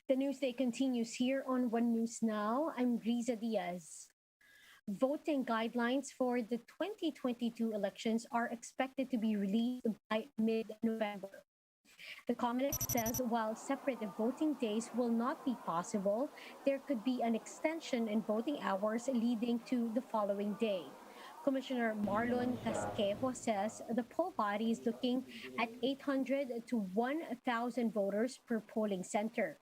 The Newsday continues here on One News Now. I'm Riza Diaz. Voting guidelines for the 2022 elections are expected to be released by mid-November. The Comelec says while separate voting days will not be possible, there could be an extension in voting hours leading to the following day. Commissioner Marlon Casquejo says the poll body is looking at 800 to 1,000 voters per polling center.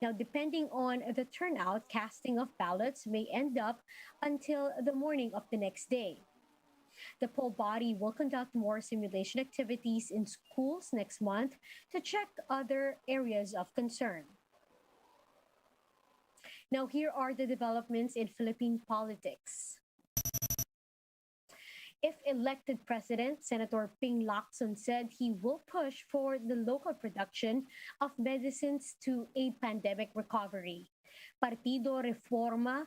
Now, depending on the turnout, casting of ballots may end up until the morning of the next day. The poll body will conduct more simulation activities in schools next month to check other areas of concern. Now, here are the developments in Philippine politics. If elected president, Senator Ping Lacson said he will push for the local production of medicines to aid pandemic recovery. Partido Reforma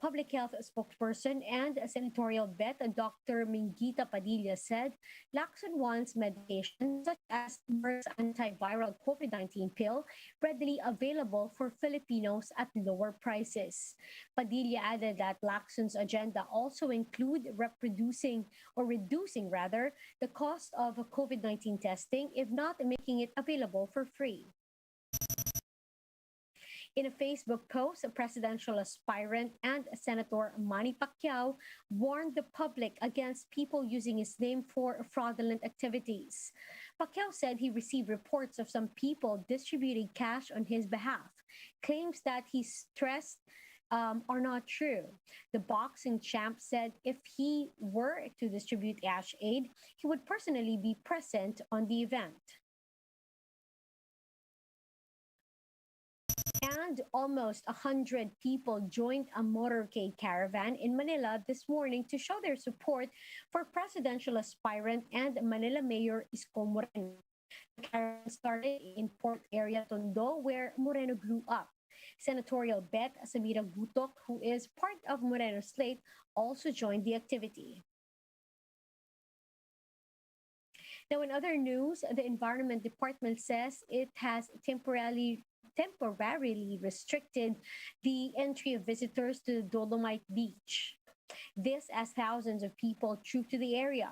public health spokesperson and senatorial vet Dr. Mingita Padilla said LACSON wants medications such as Merck's antiviral COVID-19 pill readily available for Filipinos at lower prices. Padilla added that LACSON's agenda also include reducing the cost of COVID-19 testing, if not making it available for free. In a Facebook post, a presidential aspirant and Senator Manny Pacquiao warned the public against people using his name for fraudulent activities. Pacquiao said he received reports of some people distributing cash on his behalf. Claims that he stressed are not true. The boxing champ said if he were to distribute cash aid, he would personally be present on the event. And almost 100 people joined a motorcade caravan in Manila this morning to show their support for presidential aspirant and Manila Mayor Isko Moreno. The caravan started in Port Area Tondo, where Moreno grew up. Senatorial vet Samira Gutok, who is part of Moreno's slate, also joined the activity. Now, in other news, the Environment Department says it has temporarily restricted the entry of visitors to the Dolomite Beach. This as thousands of people troop to the area.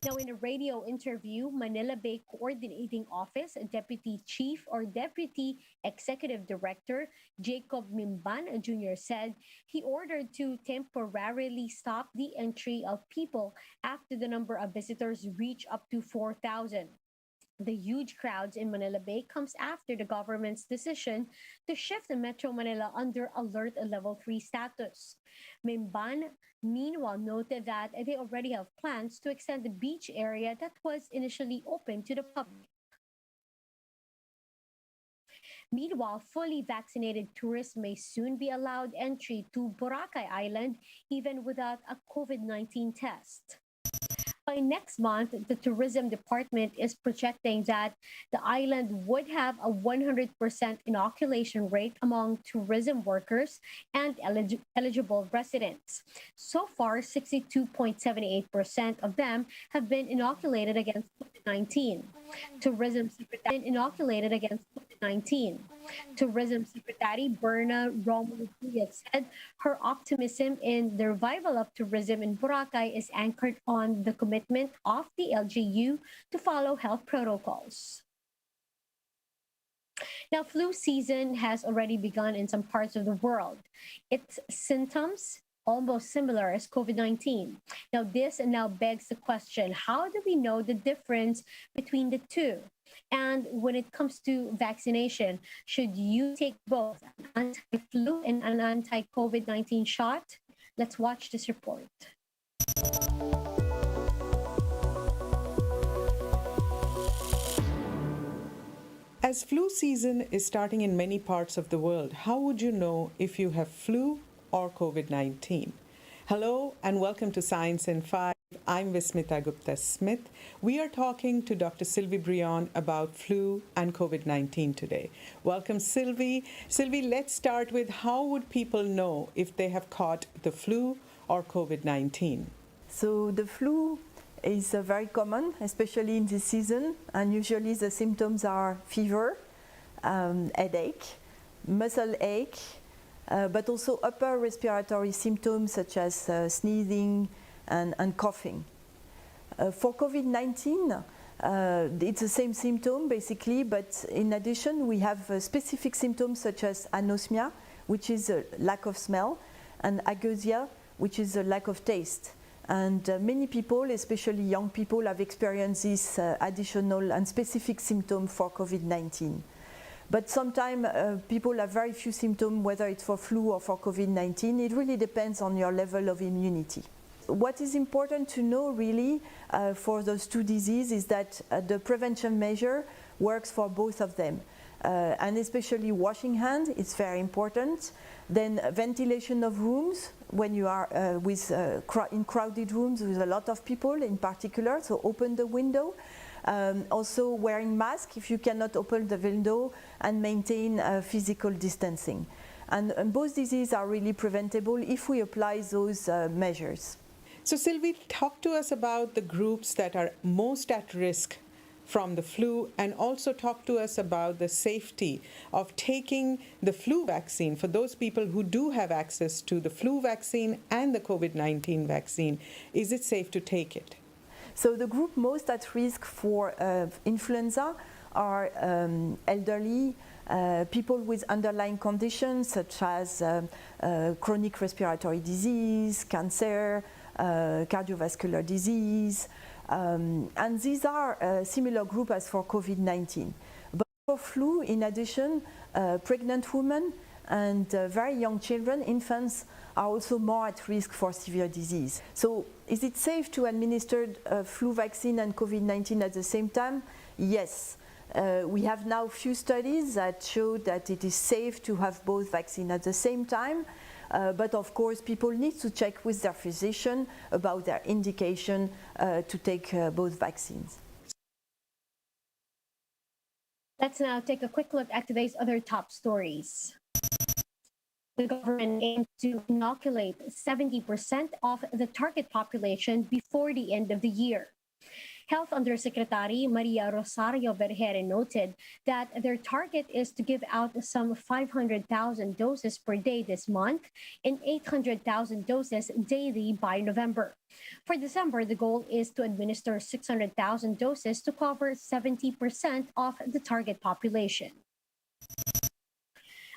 Now, in a radio interview, Manila Bay Coordinating Office Deputy Chief or Deputy Executive Director Jacob Mimban Jr. said he ordered to temporarily stop the entry of people after the number of visitors reached up to 4,000. The huge crowds in Manila Bay comes after the government's decision to shift the Metro Manila under Alert Level 3 status. Mimban, meanwhile, noted that they already have plans to extend the beach area that was initially open to the public. Meanwhile, fully vaccinated tourists may soon be allowed entry to Boracay Island even without a COVID-19 test. By next month, the tourism department is projecting that the island would have a 100% inoculation rate among tourism workers and eligible residents. So far, 62.78% of them have been inoculated against COVID-19. Tourism Secretary inoculated against COVID-19. Tourism Secretary Berna Romulo said her optimism in the revival of tourism in Boracay is anchored on the commitment of the LGU to follow health protocols. Now, flu season has already begun in some parts of the world. Its symptoms almost similar as COVID-19. Now, this now begs the question, how do we know the difference between the two? And when it comes to vaccination, should you take both an anti-flu and an anti-COVID-19 shot? Let's watch this report. As flu season is starting in many parts of the world, how would you know if you have flu or COVID-19? Hello and welcome to Science in 5. I'm Vismita Gupta-Smith. We are talking to Dr. Sylvie Brion about flu and COVID-19 today. Welcome, Sylvie. Sylvie, let's start with how would people know if they have caught the flu or COVID-19? So the flu is very common, especially in this season, and usually the symptoms are fever, headache, muscle ache, but also upper respiratory symptoms such as sneezing and coughing. For COVID-19, it's the same symptom basically, but in addition we have specific symptoms such as anosmia, which is a lack of smell, and ageusia, which is a lack of taste. And many people, especially young people, have experienced this additional and specific symptom for COVID-19. But sometimes people have very few symptoms, whether it's for flu or for COVID-19. It really depends on your level of immunity. What is important to know really for those two diseases is that the prevention measure works for both of them. And especially washing hands, it's very important. Then ventilation of rooms, when you are in crowded rooms with a lot of people in particular, so open the window. Also wearing masks if you cannot open the window, and maintain physical distancing. And both diseases are really preventable if we apply those measures. So Sylvie, talk to us about the groups that are most at risk from the flu, and also talk to us about the safety of taking the flu vaccine for those people who do have access to the flu vaccine and the COVID-19 vaccine. Is it safe to take it? So the group most at risk for influenza are elderly, people with underlying conditions such as chronic respiratory disease, cancer, cardiovascular disease, and these are a similar group as for COVID-19. But for flu, in addition, pregnant women and very young children, infants, are also more at risk for severe disease. So is it safe to administer flu vaccine and COVID-19 at the same time? Yes. We have now few studies that show that it is safe to have both vaccines at the same time. But of course, people need to check with their physician about their indication to take both vaccines. Let's now take a quick look at today's other top stories. The government aims to inoculate 70% of the target population before the end of the year. Health Undersecretary Maria Rosario Vergere noted that their target is to give out some 500,000 doses per day this month and 800,000 doses daily by November. For December, the goal is to administer 600,000 doses to cover 70% of the target population.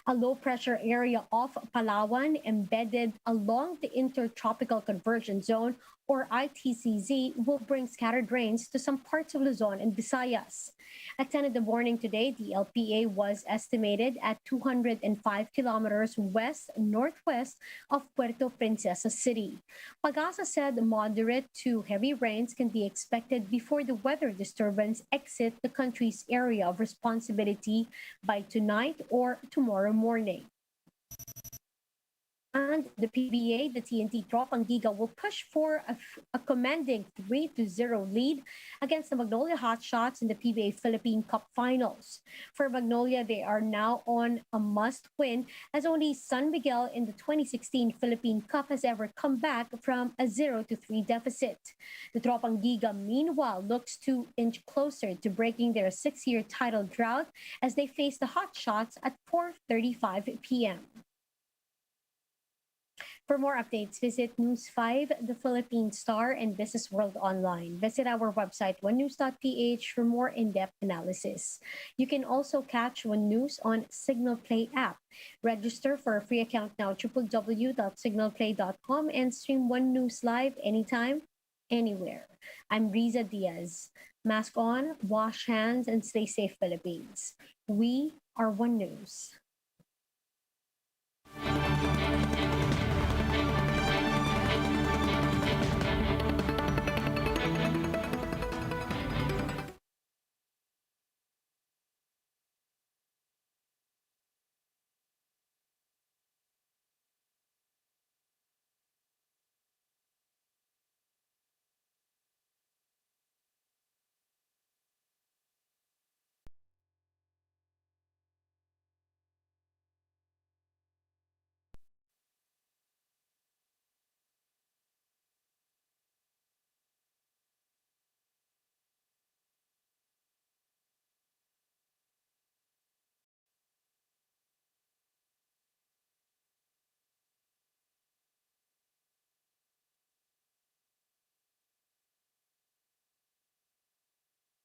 A low-pressure area off Palawan embedded along the Intertropical Convergence Zone, or ITCZ, will bring scattered rains to some parts of Luzon and Visayas. At 10 in the morning today, the LPA was estimated at 205 kilometers west-northwest of Puerto Princesa City. Pagasa said moderate to heavy rains can be expected before the weather disturbance exit the country's area of responsibility by tonight or tomorrow morning. And the PBA, the TNT Tropang Giga, will push for a commanding 3-0 lead against the Magnolia Hotshots in the PBA Philippine Cup Finals. For Magnolia, they are now on a must-win, as only San Miguel in the 2016 Philippine Cup has ever come back from a 0-3 deficit. The Tropang Giga, meanwhile, looks to inch closer to breaking their 6-year title drought as they face the Hotshots at 4:35 p.m. For more updates, visit News 5, The Philippine Star, and Business World Online. Visit our website, onenews.ph, for more in-depth analysis. You can also catch One News on Signal Play app. Register for a free account now, www.signalplay.com, and stream One News live anytime, anywhere. I'm Riza Diaz. Mask on, wash hands, and stay safe, Philippines. We are One News.